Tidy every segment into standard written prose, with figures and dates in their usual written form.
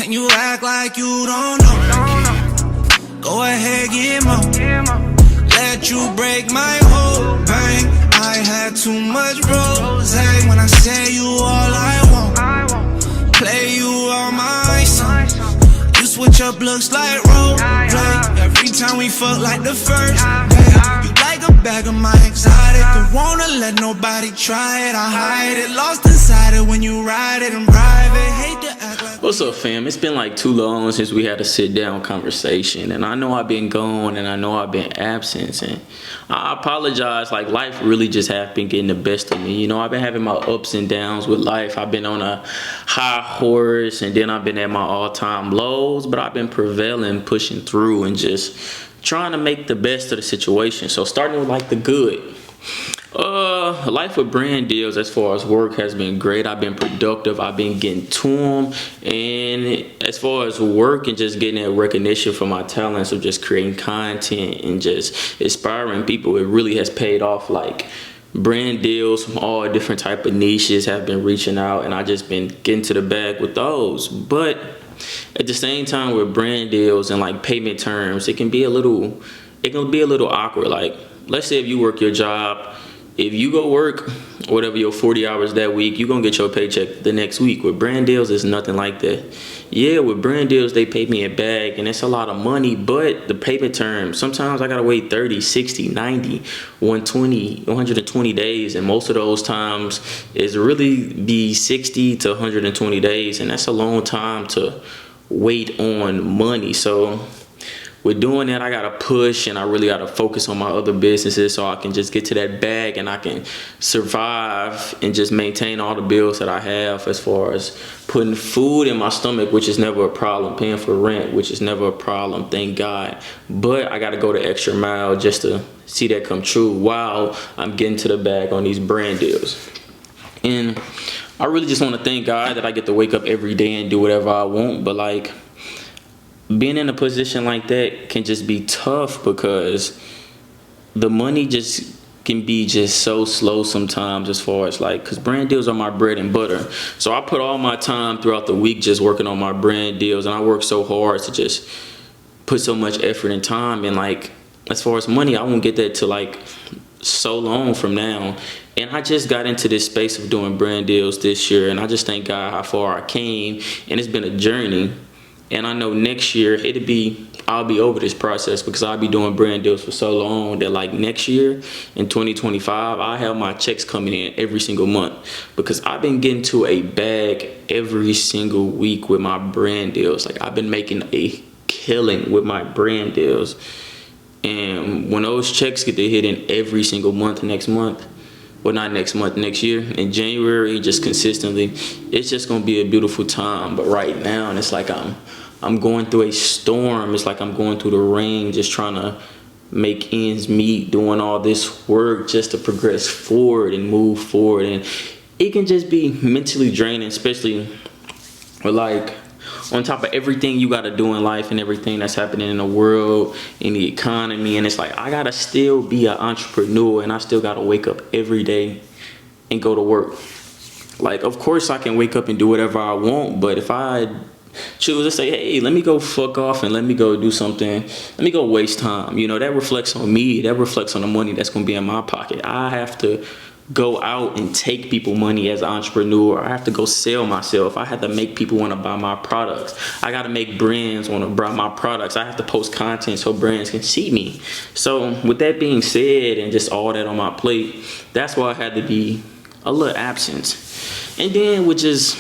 and you act like you don't know. Go ahead, get more. Let you break my whole bank. I had too much rose. When I say you all I want, play you all my songs. You switch up looks like role play. Every time we fuck like the first day. You like a bag of my exotic. Don't wanna let nobody try it. I hide it, lost inside it when you ride it in private. Hate to act like. What's up, fam? It's been like too long since we had a sit down conversation, and I know I've been gone and I know I've been absent, and I apologize. Like, life really just have been getting the best of me. You know, I've been having my ups and downs with life. I've been on a high horse, and then I've been at my all-time lows, but I've been prevailing, pushing through, and just trying to make the best of the situation. So starting with like the good. Life with brand deals as far as work has been great. I've been productive. I've been getting to them. And as far as work and just getting that recognition for my talents of just creating content and just inspiring people, it really has paid off. Like, brand deals from all different type of niches have been reaching out, and I just been getting to the bag with those. But at the same time, with brand deals and like payment terms, it can be a little awkward. Like, let's say if you work your job, if you go work whatever your 40 hours that week, you're gonna get your paycheck the next week. With brand deals, it's nothing like that. Yeah, with brand deals, they pay me a bag and it's a lot of money, but the payment terms, sometimes I gotta wait 30, 60, 90, 120, 120 days, and most of those times is really be 60 to 120 days, and that's a long time to wait on money. So with doing that, I gotta push, and I really gotta focus on my other businesses so I can just get to that bag and I can survive and just maintain all the bills that I have, as far as putting food in my stomach, which is never a problem, paying for rent, which is never a problem, thank God. But I gotta go the extra mile just to see that come true while I'm getting to the bag on these brand deals. And I really just want to thank God that I get to wake up every day and do whatever I want. But like, being in a position like that can just be tough because the money just can be just so slow sometimes, as far as like, because brand deals are my bread and butter. So I put all my time throughout the week just working on my brand deals, and I work so hard to just put so much effort and time. And like, as far as money, I won't get that till like so long from now. And I just got into this space of doing brand deals this year, and I just thank God how far I came, and it's been a journey. And I know next year I'll be over this process, because I'll be doing brand deals for so long that like next year in 2025, I have my checks coming in every single month, because I've been getting to a bag every single week with my brand deals. Like, I've been making a killing with my brand deals. And when those checks get to hit in every single month next month, well, not next month, next year, in January, just consistently, it's just gonna be a beautiful time. But right now, and it's like I'm going through a storm. It's like I'm going through the rain, just trying to make ends meet, doing all this work just to progress forward and move forward. And it can just be mentally draining, especially with like, on top of everything you got to do in life and everything that's happening in the world, in the economy. And it's like, I got to still be an entrepreneur, and I still got to wake up every day and go to work. Like, of course I can wake up and do whatever I want, but if I choose to say, hey, let me go fuck off and let me go do something, let me go waste time, you know, that reflects on me. That reflects on the money that's going to be in my pocket. I have to go out and take people money as an entrepreneur. I have to go sell myself. I have to make people want to buy my products. I got to make brands want to buy my products. I have to post content so brands can see me. So with that being said, and just all that on my plate, that's why I had to be a little absent. And then with just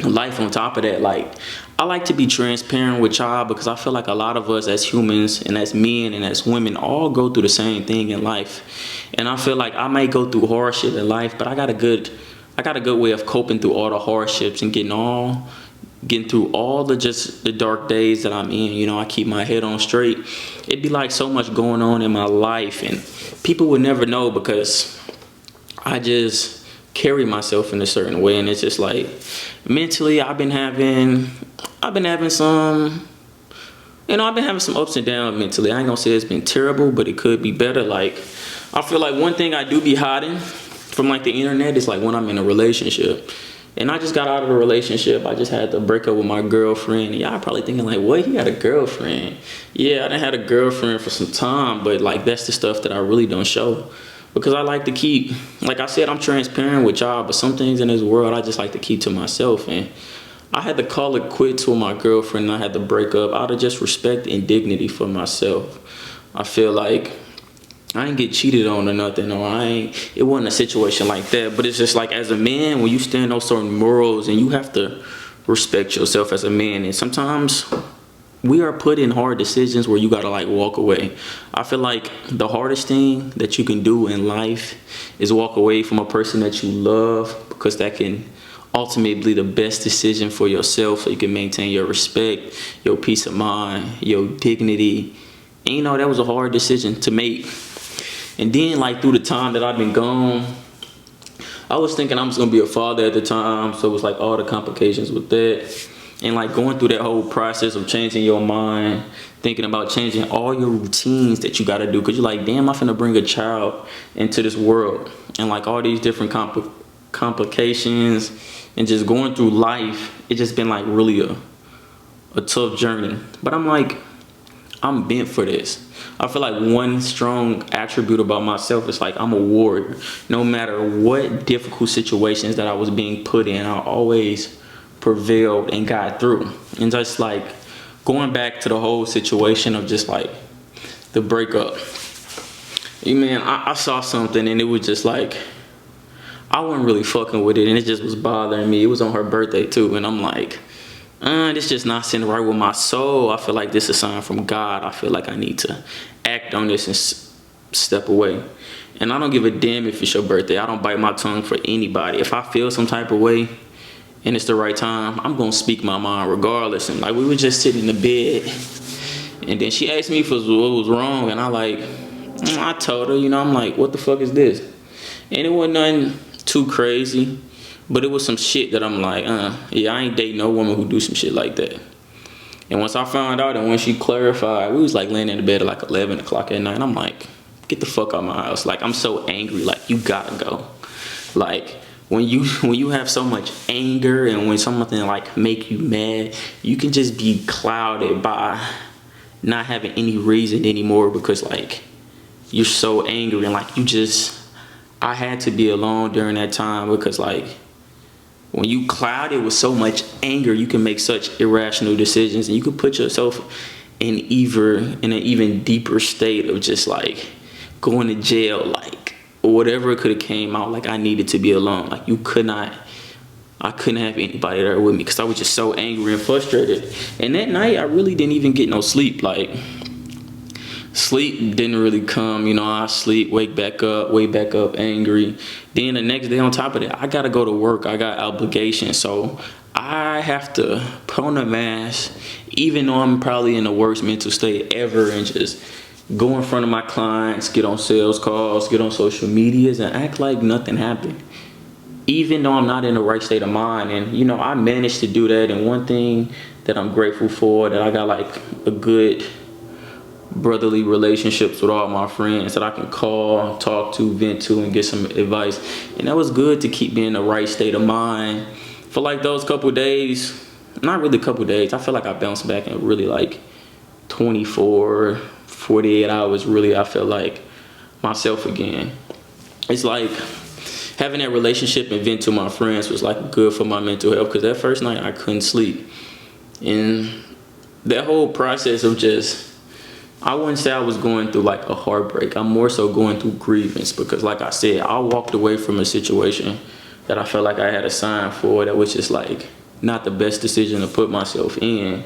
life on top of that, like, I like to be transparent with y'all, because I feel like a lot of us as humans and as men and as women all go through the same thing in life. And I feel like I might go through hardship in life, but I got a good way of coping through all the hardships and getting through all the dark days that I'm in. You know, I keep my head on straight. It'd be like so much going on in my life, and people would never know, because I just carry myself in a certain way. And it's just like, mentally, I've been having some ups and downs mentally. I ain't gonna say it's been terrible, but it could be better. Like, I feel like one thing I do be hiding from like the internet is like when I'm in a relationship. And I just got out of the relationship. I just had to break up with my girlfriend. And y'all probably thinking like, what? He got a girlfriend? Yeah, I done had a girlfriend for some time, but like that's the stuff that I really don't show. Because I like to keep, like I said, I'm transparent with y'all, but some things in this world I just like to keep to myself. And I had to call it quits with my girlfriend. And I had to break up out of just respect and dignity for myself. I feel like I ain't get cheated on or nothing, or it wasn't a situation like that. But it's just like, as a man, when you stand on certain morals and you have to respect yourself as a man, and sometimes we are put in hard decisions where you gotta like walk away. I feel like the hardest thing that you can do in life is walk away from a person that you love, because that can ultimately be the best decision for yourself, so you can maintain your respect, your peace of mind, your dignity. And you know, that was a hard decision to make. And then like through the time that I've been gone, I was thinking I was gonna be a father at the time, so it was like all the complications with that. And like going through that whole process of changing your mind, thinking about changing all your routines that you gotta do, because you're like, damn, I'm finna bring a child into this world. And like all these different complications and just going through life, it's just been like really a tough journey. But I'm like, I'm bent for this. I feel like one strong attribute about myself is like I'm a warrior. No matter what difficult situations that I was being put in, I always prevailed and got through. And just like going back to the whole situation of just like the breakup. Man, I saw something and it was just like, I wasn't really fucking with it, and it just was bothering me. It was on her birthday too, and I'm like, this just not sitting right with my soul. I feel like this is a sign from God. I feel like I need to act on this and step away. And I don't give a damn if it's your birthday. I don't bite my tongue for anybody. If I feel some type of way and it's the right time, I'm gonna speak my mind regardless. And like, we were just sitting in the bed, and then she asked me if what was wrong, and I told her, you know, I'm like, what the fuck is this? And it wasn't nothing too crazy. But it was some shit that I'm like, yeah, I ain't dating no woman who do some shit like that. And once I found out, and when she clarified, we was like laying in the bed at like 11 o'clock at night. I'm like, get the fuck out of my house. Like, I'm so angry. Like, you gotta go. Like, when you have so much anger, and when something like make you mad, you can just be clouded by not having any reason anymore, because like you're so angry, and like I had to be alone during that time, because like, when you clouded with so much anger, you can make such irrational decisions, and you can put yourself in an even deeper state of just like going to jail, like, or whatever could have came out. Like, I needed to be alone. Like, I couldn't have anybody there with me, because I was just so angry and frustrated. And that night, I really didn't even get no sleep. Like, sleep didn't really come. You know, I sleep, wake back up angry. Then the next day on top of that, I gotta go to work. I got obligations, so I have to put on a mask, even though I'm probably in the worst mental state ever, and just go in front of my clients, get on sales calls, get on social medias, and act like nothing happened, even though I'm not in the right state of mind. And you know, I managed to do that. And one thing that I'm grateful for, that I got like a good brotherly relationships with all my friends that I can call, talk to, vent to, and get some advice. And that was good to keep me in the right state of mind for like those couple days. Not really a couple days. I feel like I bounced back in really like 24, 48 hours. Really, I feel like myself again. It's like having that relationship and vent to my friends was like good for my mental health, because that first night I couldn't sleep. And that whole process of just, I wouldn't say I was going through like a heartbreak. I'm more so going through grievance, because like I said, I walked away from a situation that I felt like I had a sign for, that was just like not the best decision to put myself in.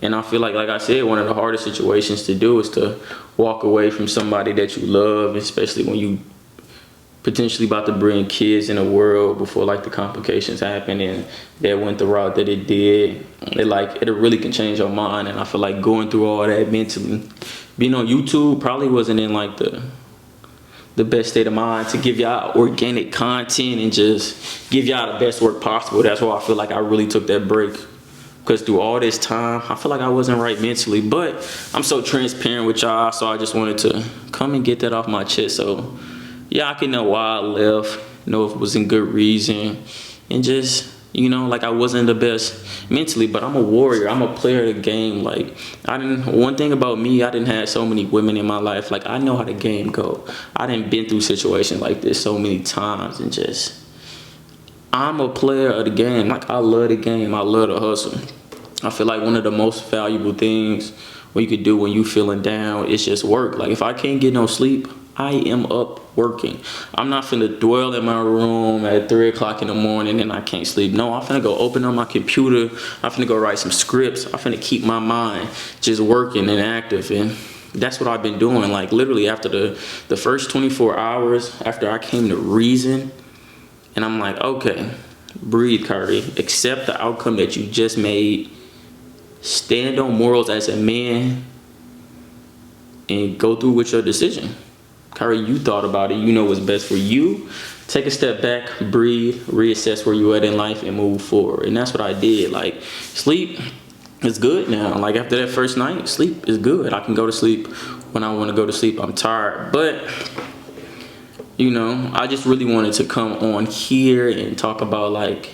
And I feel like I said, one of the hardest situations to do is to walk away from somebody that you love, especially when you potentially about to bring kids in the world before like the complications happen, and that went the route that it did. It really can change your mind. And I feel like going through all that mentally, being on YouTube probably wasn't in like the best state of mind to give y'all organic content and just give y'all the best work possible. That's why I feel like I really took that break, because through all this time, I feel like I wasn't right mentally. But I'm so transparent with y'all, so I just wanted to come and get that off my chest. So yeah, I can know why I left, know if it was in good reason, and just You know, like I wasn't the best mentally, but I'm a warrior. I'm a player of the game. Like one thing about me, I didn't have so many women in my life. Like I know how the game go. I didn't been through situations like this so many times, and just I'm a player of the game. Like I love the game. I love the hustle. I feel like one of the most valuable things what you could do when you feeling down is just work. Like if I can't get no sleep, I am up working. I'm not finna dwell in my room at 3 o'clock in the morning and I can't sleep. No, I'm finna go open up my computer. I'm finna go write some scripts. I'm finna keep my mind just working and active. And that's what I've been doing. Like literally after the first 24 hours, after I came to reason, and I'm like, okay, breathe, Kyrie. Accept the outcome that you just made. Stand on morals as a man and go through with your decision. Kyrie, you thought about it. You know what's best for you. Take a step back, breathe, reassess where you're at in life and move forward. And that's what I did. Like sleep is good now. Like after that first night, sleep is good. I can go to sleep when I want to go to sleep. I'm tired. But you know, I just really wanted to come on here and talk about like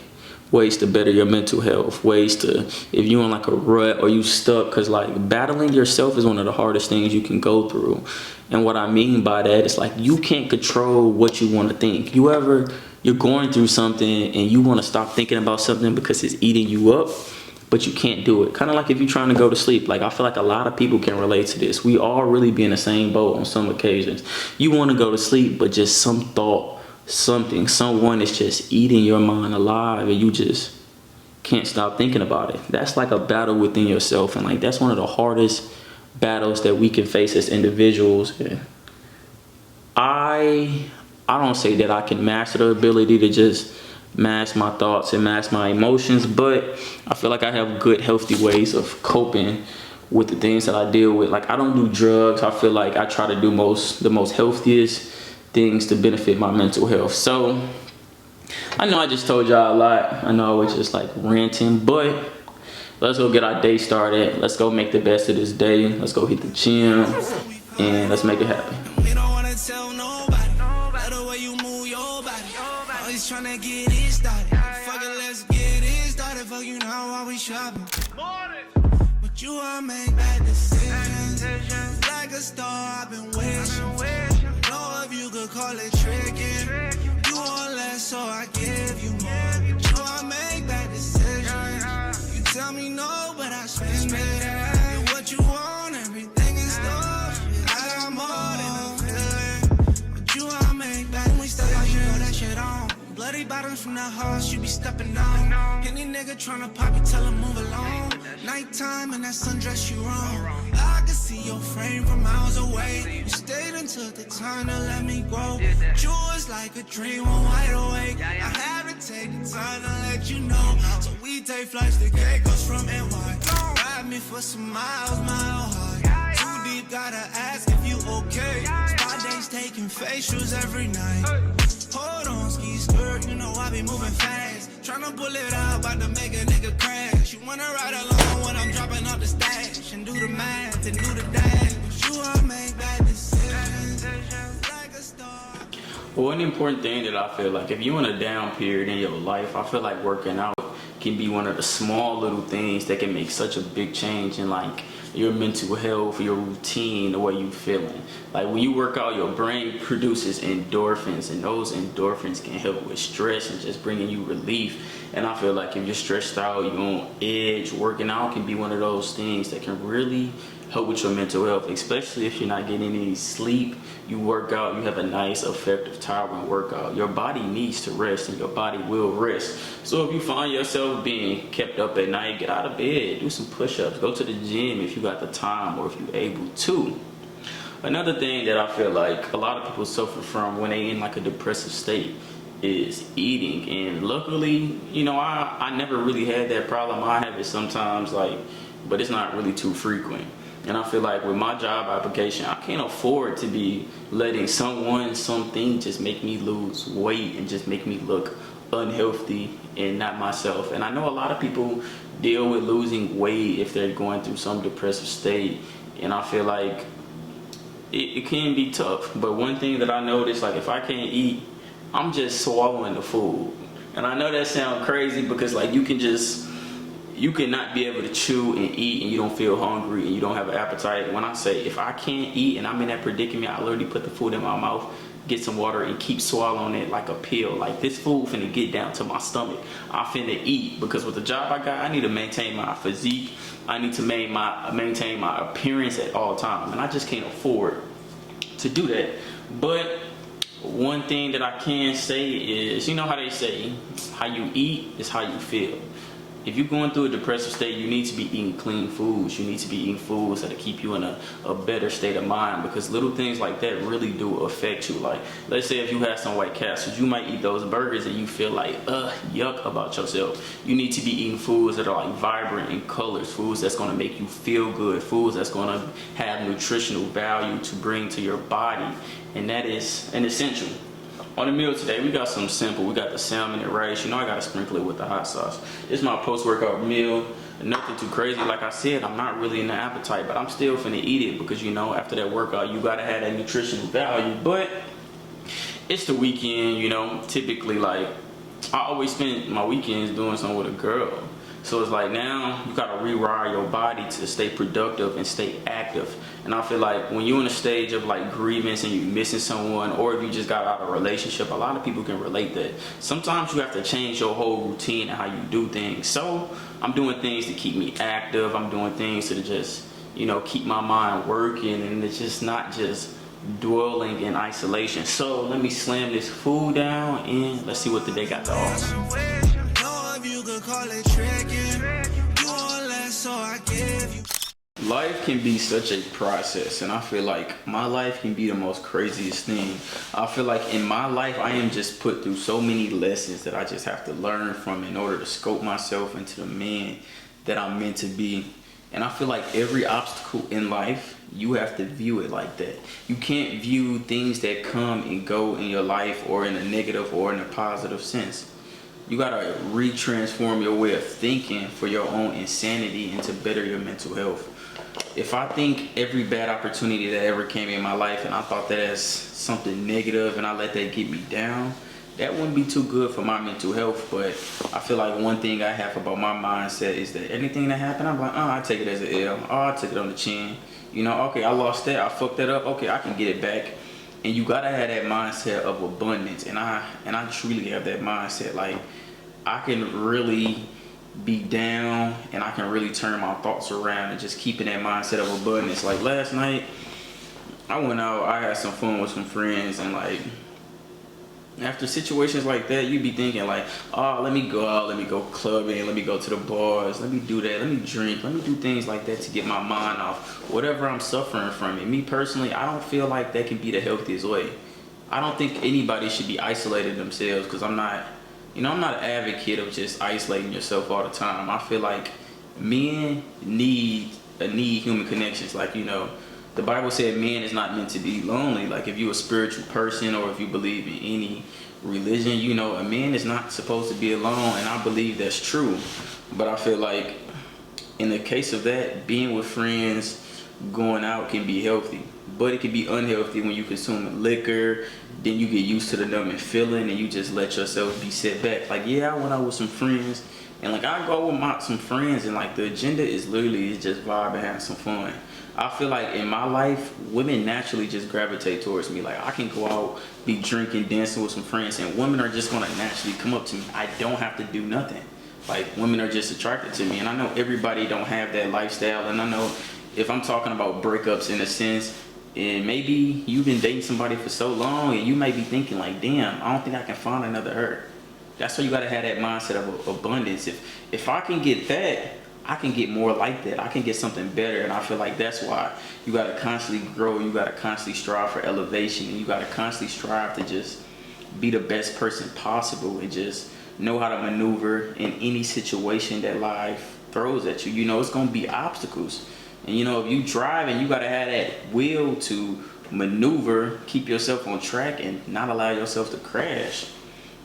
ways to better your mental health, ways to, if you're in like a rut or you stuck, because like battling yourself is one of the hardest things you can go through. And what I mean by that is like you can't control what you want to think. You're going through something and you want to stop thinking about something because it's eating you up, but you can't do it. Kind of like if you're trying to go to sleep. Like I feel like a lot of people can relate to this. We all really be in the same boat on some occasions. You want to go to sleep, but just some thought, someone is just eating your mind alive and you just can't stop thinking about it. That's like a battle within yourself, and like that's one of the hardest battles that we can face as individuals. And I don't say that I can master the ability to just mask my thoughts and mask my emotions, but I feel like I have good healthy ways of coping with the things that I deal with. Like I don't do drugs. I feel like I try to do the most healthiest things to benefit my mental health. So I know I just told y'all a lot. I know I was just like ranting, but let's go get our day started. Let's go make the best of this day. Let's go hit the gym and let's make it happen. We don't wanna tell nobody. Love the way you move your body. Always tryna get it started. Fuck it, let's get it started. Fuck you now while we shopping. But you all make bad decisions. Like a star, I've been wishing. Know if you could call it tricking. You want less, so I give you more. You know I make bad decisions. You tell me no, but I spend it. And what you want, everything is stuff. I got more than a feeling. But you all make bad. When we step out, you know that shit on. Bloody bottoms from the horse, you be stepping on. Any nigga tryna pop you, tell him move along. Nighttime and that sundress you wrong. I can see your frame from miles away. You stayed until the time to let me grow. Yours like a dream when wide awake. I had to take the time to let you know. So we take flights to Caicos from NY. Ride me for some miles, mile high. Too deep, gotta ask if you okay. Spa days taking facials every night. Hold on, ski skirt, you know I be moving fast. Tryna pull it out, about to make a nigga crash. You wanna ride along when I'm dropping off the stash and do the math and do the dash. But you all make bad decisions like a star. One important thing that I feel like if you're in a down period in your life, I feel like working out can be one of the small little things that can make such a big change in like your mental health, your routine, the way you feeling. Like when you work out, your brain produces endorphins, and those endorphins can help with stress and just bringing you relief. And I feel like if you're stressed out, you're on edge, working out can be one of those things that can really help with your mental health, especially if you're not getting any sleep. You work out, you have a nice, effective, tiring workout. Your body needs to rest, and your body will rest. So if you find yourself being kept up at night, get out of bed, do some push-ups, go to the gym if you got the time or if you're able to. Another thing that I feel like a lot of people suffer from when they in like a depressive state is eating. And luckily, you know, I never really had that problem. I have it sometimes, like, but it's not really too frequent. And I feel like with my job application, I can't afford to be letting something just make me lose weight and just make me look unhealthy and not myself. And I know a lot of people deal with losing weight if they're going through some depressive state. And I feel like it can be tough. But one thing that I noticed, like if I can't eat, I'm just swallowing the food. And I know that sounds crazy because like you cannot be able to chew and eat and you don't feel hungry and you don't have an appetite. When I say if I can't eat and I'm in that predicament, I literally put the food in my mouth, get some water, and keep swallowing it like a pill. Like, this food finna get down to my stomach. I finna eat, because with the job I got, I need to maintain my physique. I need to maintain my appearance at all times, and I just can't afford to do that. But one thing that I can say is, you know how they say, how you eat is how you feel. If you're going through a depressive state, you need to be eating clean foods. You need to be eating foods that'll keep you in a better state of mind, because little things like that really do affect you. Like, let's say if you have some White Castles, you might eat those burgers and you feel like, yuck about yourself. You need to be eating foods that are like vibrant in colors, foods that's gonna make you feel good, foods that's gonna have nutritional value to bring to your body. And that is an essential. On the meal today, we got something simple. We got the salmon and rice. You know, I gotta sprinkle it with the hot sauce. It's my post-workout meal. Nothing too crazy. Like I said, I'm not really in the appetite, but I'm still finna eat it because, you know, after that workout, you gotta have that nutritional value. But it's the weekend, you know. Typically, like, I always spend my weekends doing something with a girl. So it's like, now you gotta rewire your body to stay productive and stay active. And I feel like when you're in a stage of like grievance and you're missing someone, or if you just got out of a relationship, a lot of people can relate that. Sometimes you have to change your whole routine and how you do things. So I'm doing things to keep me active. I'm doing things to just, you know, keep my mind working, and it's just not just dwelling in isolation. So let me slam this food down and let's see what the day got to offer. Life can be such a process, and I feel like my life can be the most craziest thing. I feel like in my life, I am just put through so many lessons that I just have to learn from in order to scope myself into the man that I'm meant to be. And I feel like every obstacle in life, you have to view it like that. You can't view things that come and go in your life or in a negative or in a positive sense. You gotta retransform your way of thinking for your own insanity and to better your mental health. If I think every bad opportunity that ever came in my life and I thought that as something negative and I let that get me down, that wouldn't be too good for my mental health. But I feel like one thing I have about my mindset is that anything that happened, I'm like, I take it as an L. I took it on the chin. You know, okay, I lost that, I fucked that up, okay, I can get it back. And you gotta have that mindset of abundance, and I truly have that mindset. Like, I can really be down and I can really turn my thoughts around and just keeping that mindset of abundance. Like last night, I went out, I had some fun with some friends, and like after situations like that, you be thinking like, oh, let me go out, let me go clubbing, let me go to the bars, let me do that, let me drink, let me do things like that to get my mind off whatever I'm suffering from. And me personally, I don't feel like that can be the healthiest way. I don't think anybody should be isolating themselves, because I'm not an advocate of just isolating yourself all the time. I feel like men need human connections. Like, you know, the Bible said man is not meant to be lonely. Like, if you're a spiritual person or if you believe in any religion, you know, a man is not supposed to be alone, and I believe that's true. But I feel like in the case of that, being with friends, going out can be healthy, but it can be unhealthy when you consume liquor. Then you get used to the numbing feeling and you just let yourself be set back. Like, yeah, I went out with some friends, and like I go with some friends, and like the agenda is literally just vibe and have some fun. I feel like in my life, women naturally just gravitate towards me. Like, I can go out, be drinking, dancing with some friends, and women are just gonna naturally come up to me. I don't have to do nothing. Like, women are just attracted to me, and I know everybody don't have that lifestyle. And I know if I'm talking about breakups in a sense, and maybe you've been dating somebody for so long and you may be thinking like, damn, I don't think I can find another her. That's why you gotta have that mindset of abundance. If I can get that, I can get more like that. I can get something better. And I feel like that's why you gotta constantly grow. You gotta constantly strive for elevation, and you gotta constantly strive to just be the best person possible and just know how to maneuver in any situation that life throws at you. You know, it's gonna be obstacles. And you know, if you driving, you gotta have that will to maneuver, keep yourself on track, and not allow yourself to crash.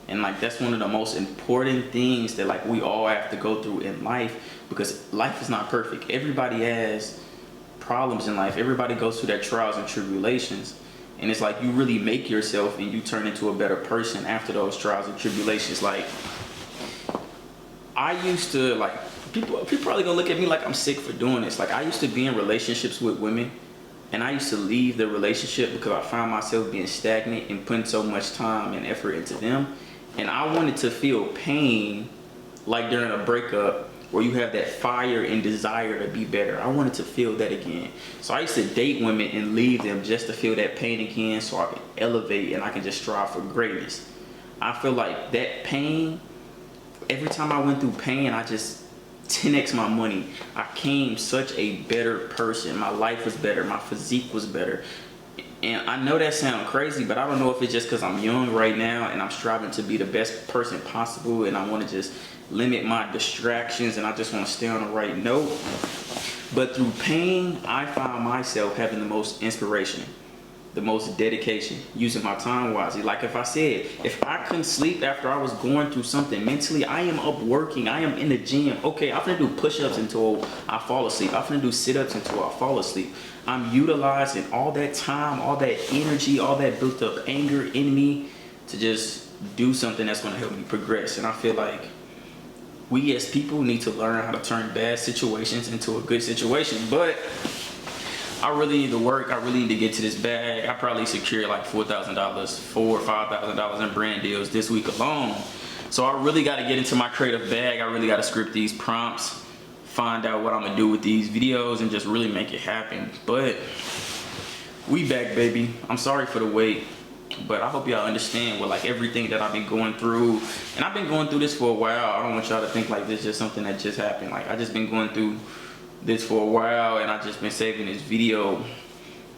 And like, that's one of the most important things that like we all have to go through in life, because life is not perfect. Everybody has problems in life. Everybody goes through their trials and tribulations. And it's like you really make yourself and you turn into a better person after those trials and tribulations. Like, I used to, like, people probably gonna look at me like I'm sick for doing this. Like, I used to be in relationships with women, and I used to leave the relationship because I found myself being stagnant and putting so much time and effort into them. And I wanted to feel pain, like during a breakup, where you have that fire and desire to be better. I wanted to feel that again. So I used to date women and leave them just to feel that pain again, so I can elevate and I can just strive for greatness. I feel like that pain, every time I went through pain, I just 10x my money. I became such a better person. My life was better. My physique was better. And I know that sounds crazy, but I don't know if it's just because I'm young right now and I'm striving to be the best person possible, and I want to just limit my distractions and I just want to stay on the right note. But through pain, I found myself having the most inspiration, the most dedication, using my time wisely. Like if I said, if I couldn't sleep after I was going through something mentally, I am up working, I am in the gym. Okay, I'm gonna do push-ups until I fall asleep. I'm gonna do sit-ups until I fall asleep. I'm utilizing all that time, all that energy, all that built up anger in me to just do something that's gonna help me progress. And I feel like we as people need to learn how to turn bad situations into a good situation. But I really need to work. I really need to get to this bag. I probably secure like $4,000, $4,000 or $5,000 in brand deals this week alone. So I really got to get into my creative bag. I really got to script these prompts, find out what I'm gonna do with these videos, and just really make it happen. But we back, baby. I'm sorry for the wait, but I hope y'all understand what, like, everything that I've been going through. And I've been going through this for a while. I don't want y'all to think like this is just something that just happened. Like, I just been going through this for a while, and I just been saving this video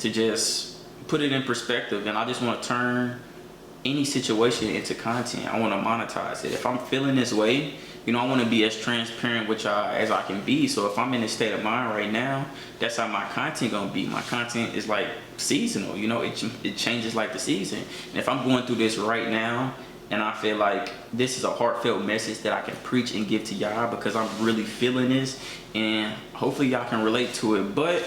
to just put it in perspective. And I just want to turn any situation into content. I want to monetize it. If I'm feeling this way, you know, I want to be as transparent with y'all as I can be. So if I'm in a state of mind right now, that's how my content gonna be. My content is like seasonal, you know, it changes like the season. And if I'm going through this right now and I feel like this is a heartfelt message that I can preach and give to y'all because I'm really feeling this, and hopefully y'all can relate to it. But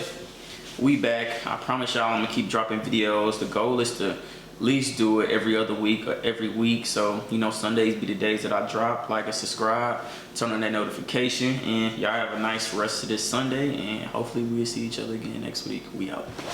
we back. I promise y'all I'm gonna keep dropping videos. The goal is to at least do it every other week or every week. So, you know, Sundays be the days that I drop. Like and subscribe, turn on that notification, and y'all have a nice rest of this Sunday, and hopefully we'll see each other again next week. We out.